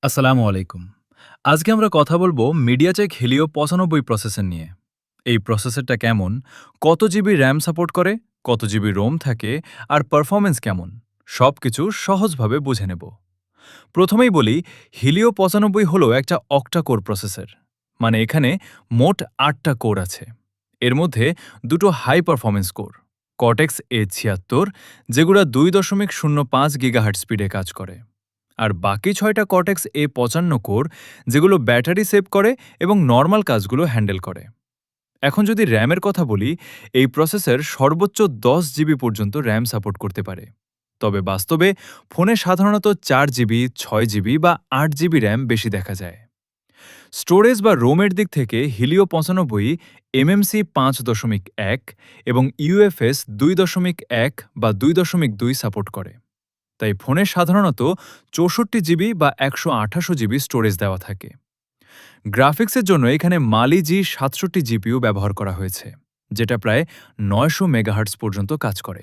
আসসালামু আলাইকুম। আজকে আমরা কথা বলবো মিডিয়াটেক হেলিও ৯৫ প্রসেসর নিয়ে। এই প্রসেসরটা কেমন, কত জিবি র্যাম সাপোর্ট করে, কত জিবি রোম থাকে আর পারফরম্যান্স কেমন, সবকিছু সহজভাবে বুঝে নেব। প্রথমেই বলি, হিলিও ৯৫ হলো একটা অক্টা কোর প্রসেসর। মানে এখানে মোট ৮টা কোর আছে। এর মধ্যে দুটো high performance core, cortex A76, যেগুলো ২.০৫ গিগাহার্টজ স্পিডে কাজ করে। আর বাকি ৬টা কর্টেক্স A55 কোর, যেগুলো ব্যাটারি সেভ করে এবং নর্মাল কাজগুলো হ্যান্ডেল করে। এখন যদি র্যামের কথা বলি, এই প্রসেসর সর্বোচ্চ ১০ জিবি পর্যন্ত র্যাম সাপোর্ট করতে পারে। তবে বাস্তবে ফোনে সাধারণত ৪ জিবি, ৬ জিবি বা ৮ জিবি র্যাম বেশি দেখা যায়। স্টোরেজ বা রোমের দিক থেকে হিলিও ৯৫ এমএমসি ৫.১ এবং ইউএফএস ২.১ বা ২.২ সাপোর্ট করে। তাই ফোনে সাধারণত ৬৪ জিবি বা ১২৮ জিবি স্টোরেজ দেওয়া থাকে। গ্রাফিক্সের জন্য এখানে মালি জি ৬৭ জিপিইউ ব্যবহার করা হয়েছে, যেটা প্রায় ৯০০ মেগাহার্টজ পর্যন্ত কাজ করে।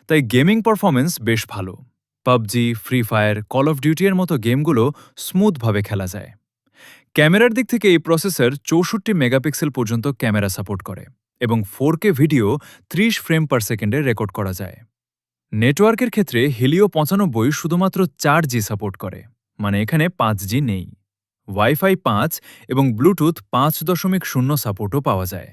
তাই গেমিং পারফরম্যান্স বেশ ভালো। PUBG, free fire, call of duty এর মতো গেমগুলো স্মুথভাবে খেলা যায়। ক্যামেরার দিক থেকে এই প্রসেসর ৬৪ মেগাপিক্সেল পর্যন্ত ক্যামেরা সাপোর্ট করে এবং 4K ভিডিও ৩০ ফ্রেম পার সেকেন্ডে রেকর্ড করা যায়। নেটওয়ার্কের ক্ষেত্রে হিলিও ৯৫ শুধুমাত্র ৪G সাপোর্ট করে, মানে এখানে ৫G নেই। ওয়াইফাই ৫ এবং ব্লুটুথ ৫.০ সাপোর্টও পাওয়া যায়।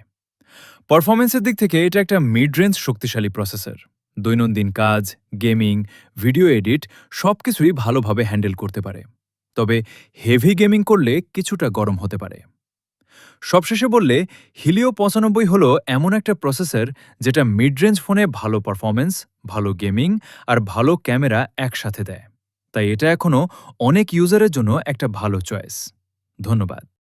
পারফরম্যান্সের দিক থেকে এটা একটা মিড রেঞ্জ শক্তিশালী প্রসেসর। দৈনন্দিন কাজ, গেমিং, ভিডিও এডিট সবকিছুই ভালোভাবে হ্যান্ডেল করতে পারে। তবে হেভি গেমিং করলে কিছুটা গরম হতে পারে। সবশেষে বললে, হিলিও ৯৫ হলো এমন একটা প্রসেসর যেটা মিড রেঞ্জ ফোনে ভালো পারফরম্যান্স, ভালো গেমিং আর ভালো ক্যামেরা একসাথে দেয়। তাই এটা এখনও অনেক ইউজারের জন্য একটা ভালো চয়েস। ধন্যবাদ।